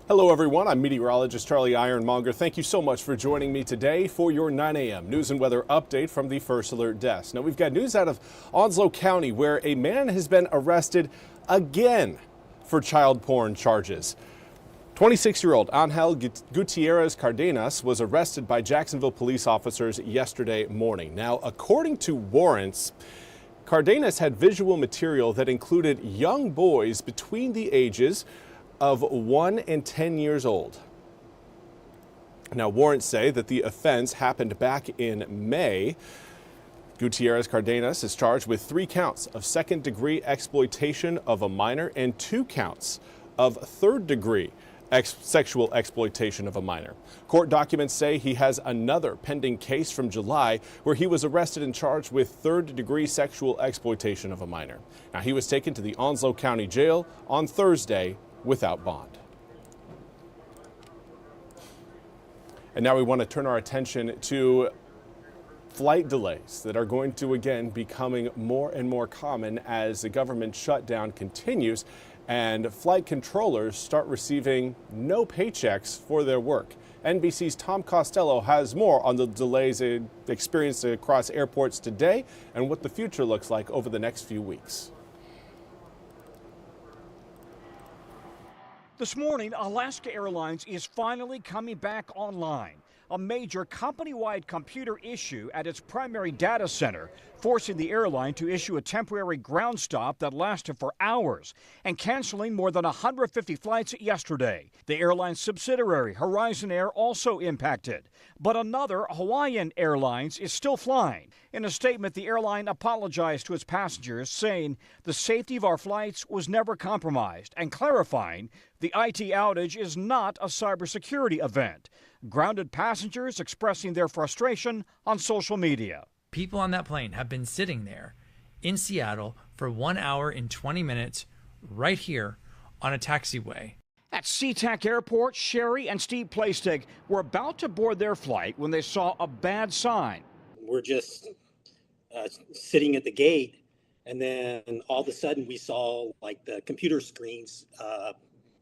Hello everyone, I'm Meteorologist Charlie Ironmonger. Thank you so much for joining me today for your 9 a.m. news and weather update from the First Alert Desk. Now we've got news out of Onslow County where a man has been arrested again for child porn charges. 26-year-old Angel Gutierrez Cardenas was arrested by Jacksonville police officers yesterday morning. Now, according to warrants, Cardenas had visual material that included young boys between the ages of 1 and 10 years old. Now, warrants say that the offense happened back in May. Gutierrez Cardenas is charged with 3 counts of second-degree exploitation of a minor and 2 counts of third-degree sexual exploitation of a minor. Court documents say he has another pending case from July where he was arrested and charged with third-degree sexual exploitation of a minor. Now, he was taken to the Onslow County Jail on Thursday without bond. And now we want to turn our attention to flight delays that are going to again becoming more and more common as the government shutdown continues and flight controllers start receiving no paychecks for their work. NBC's Tom Costello has more on the delays experienced across airports today and what the future looks like over the next few weeks. This morning, Alaska Airlines is finally coming back online. A major company-wide computer issue at its primary data center, forcing the airline to issue a temporary ground stop that lasted for hours and canceling more than 150 flights yesterday. The airline's subsidiary, Horizon Air, also impacted. But another, Hawaiian Airlines, is still flying. In a statement, the airline apologized to its passengers, saying the safety of our flights was never compromised and clarifying the IT outage is not a cybersecurity event. Grounded passengers expressing their frustration on social media. People on that plane have been sitting there in Seattle for 1 hour and 20 minutes right here on a taxiway. At SeaTac Airport, Sherry and Steve Playstick were about to board their flight when they saw a bad sign. We're just sitting at the gate, and then all of a sudden we saw like the computer screens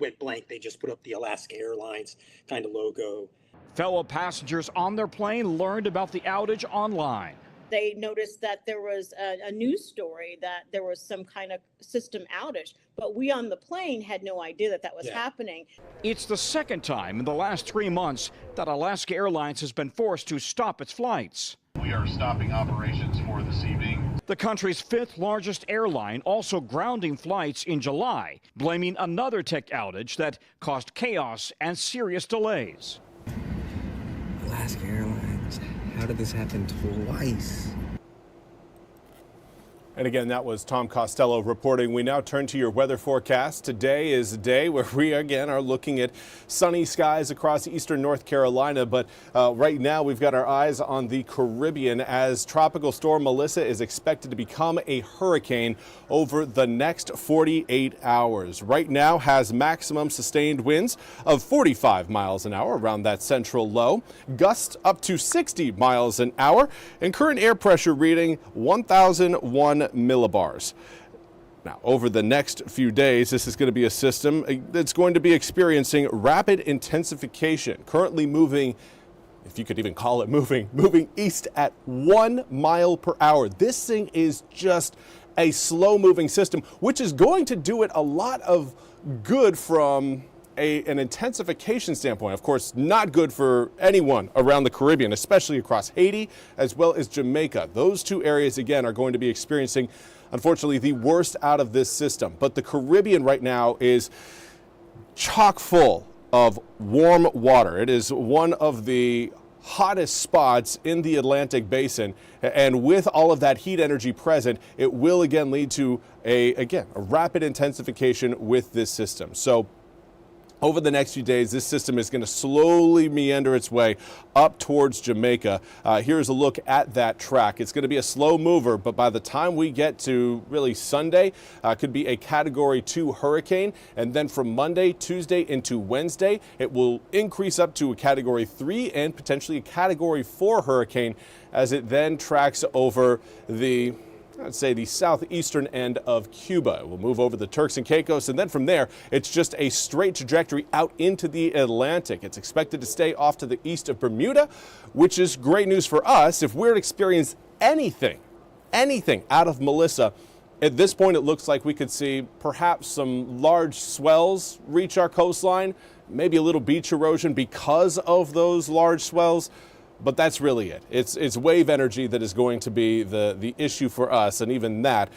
went blank. They just put up the Alaska Airlines kind of logo. Fellow passengers on their plane learned about the outage online. They noticed that there was a news story that there was some kind of system outage, but we on the plane had no idea that that was happening. It's the second time in the last 3 months that Alaska Airlines has been forced to stop its flights. We are stopping operations for this evening. The country's 5th largest airline also grounding flights in July, blaming another tech outage that caused chaos and serious delays. Alaska Airlines, how did this happen twice? And again, that was Tom Costello reporting. We now turn to your weather forecast. Today is a day where we again are looking at sunny skies across eastern North Carolina. But right now we've got our eyes on the Caribbean as Tropical Storm Melissa is expected to become a hurricane over the next 48 hours. Right now has maximum sustained winds of 45 miles an hour around that central low, gusts up to 60 miles an hour, and current air pressure reading 1,001 millibars. Now, over the next few days, this is going to be a system that's going to be experiencing rapid intensification, currently moving, if you could even call it moving east at 1 mile per hour. This thing is just a slow-moving system, which is going to do it a lot of good from an intensification standpoint. Of course, not good for anyone around the Caribbean, especially across Haiti as well as Jamaica. Those two areas, again, are going to be experiencing, unfortunately, the worst out of this system. But the Caribbean right now is chock full of warm water. It is one of the hottest spots in the Atlantic basin, and with all of that heat energy present, it will again lead to a rapid intensification with this system. So over the next few days, this system is going to slowly meander its way up towards Jamaica. Here's a look at that track. It's going to be a slow mover, but by the time we get to really Sunday, could be a Category 2 hurricane. And then from Monday, Tuesday into Wednesday, it will increase up to a Category 3 and potentially a Category 4 hurricane as it then tracks over the I'd say the southeastern end of Cuba. We'll move over the Turks and Caicos, and then from there, it's just a straight trajectory out into the Atlantic. It's expected to stay off to the east of Bermuda, which is great news for us. If we're to experience anything out of Melissa, at this point, it looks like we could see perhaps some large swells reach our coastline, maybe a little beach erosion because of those large swells. But that's really it. It's wave energy that is going to be the issue for us, and even that,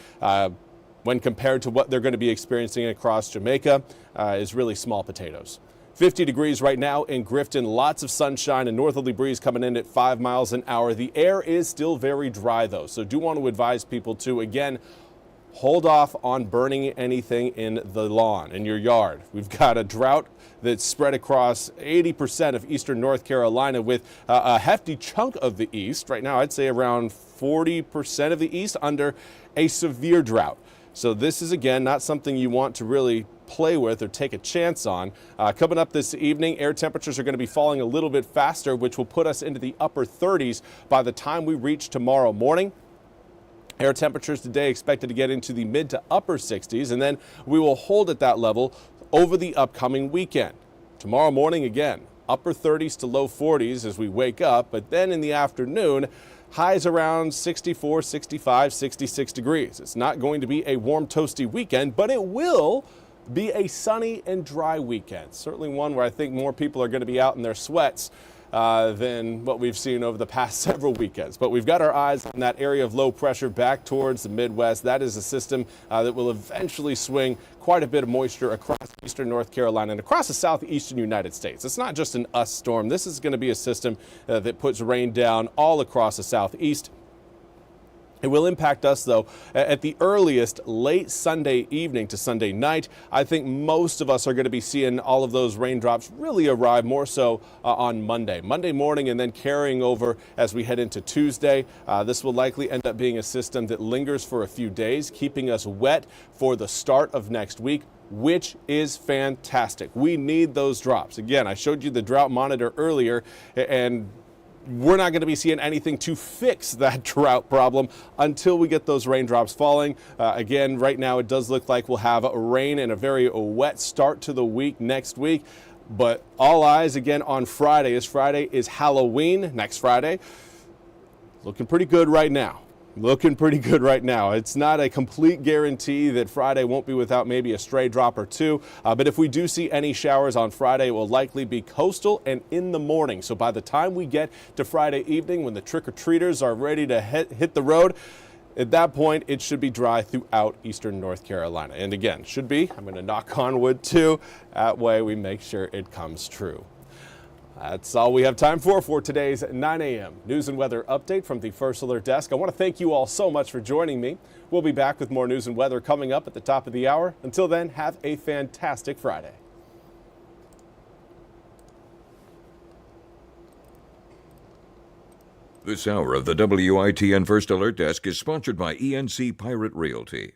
when compared to what they're going to be experiencing across Jamaica, is really small potatoes. 50 degrees right now in Grifton, lots of sunshine, and northerly breeze coming in at 5 miles an hour. The air is still very dry, though, so do want to advise people to, again, hold off on burning anything in the lawn, in your yard. We've got a drought that's spread across 80% of eastern North Carolina, with a hefty chunk of the east. Right now, I'd say around 40% of the east under a severe drought. So this is, again, not something you want to really play with or take a chance on. Coming up this evening, air temperatures are going to be falling a little bit faster, which will put us into the upper 30s by the time we reach tomorrow morning. Air temperatures today expected to get into the mid to upper 60s, and then we will hold at that level over the upcoming weekend. Tomorrow morning, again, upper 30s to low 40s as we wake up, but then in the afternoon, highs around 64, 65, 66 degrees. It's not going to be a warm, toasty weekend, but it will be a sunny and dry weekend. Certainly one where I think more people are going to be out in their sweats than what we've seen over the past several weekends. But we've got our eyes on that area of low pressure back towards the Midwest. That is a system that will eventually swing quite a bit of moisture across eastern North Carolina and across the southeastern United States. It's not just an us storm. This is going to be a system that puts rain down all across the southeast. It will impact us, though, at the earliest late Sunday evening to Sunday night. I think most of us are going to be seeing all of those raindrops really arrive more so on Monday morning, and then carrying over as we head into Tuesday. This will likely end up being a system that lingers for a few days, keeping us wet for the start of next week, which is fantastic. We need those drops. Again, I showed you the drought monitor earlier, and we're not going to be seeing anything to fix that drought problem until we get those raindrops falling. Again, right now it does look like we'll have rain and a very wet start to the week next week. But all eyes again on Friday, as Friday is Halloween next Friday. Looking pretty good right now. It's not a complete guarantee that Friday won't be without maybe a stray drop or two. But if we do see any showers on Friday, it will likely be coastal and in the morning. So by the time we get to Friday evening, when the trick-or-treaters are ready to hit the road, at that point, it should be dry throughout eastern North Carolina. And again, should be. I'm going to knock on wood too. That way we make sure it comes true. That's all we have time for today's 9 a.m. news and weather update from the First Alert Desk. I want to thank you all so much for joining me. We'll be back with more news and weather coming up at the top of the hour. Until then, have a fantastic Friday. This hour of the WITN First Alert Desk is sponsored by ENC Pirate Realty.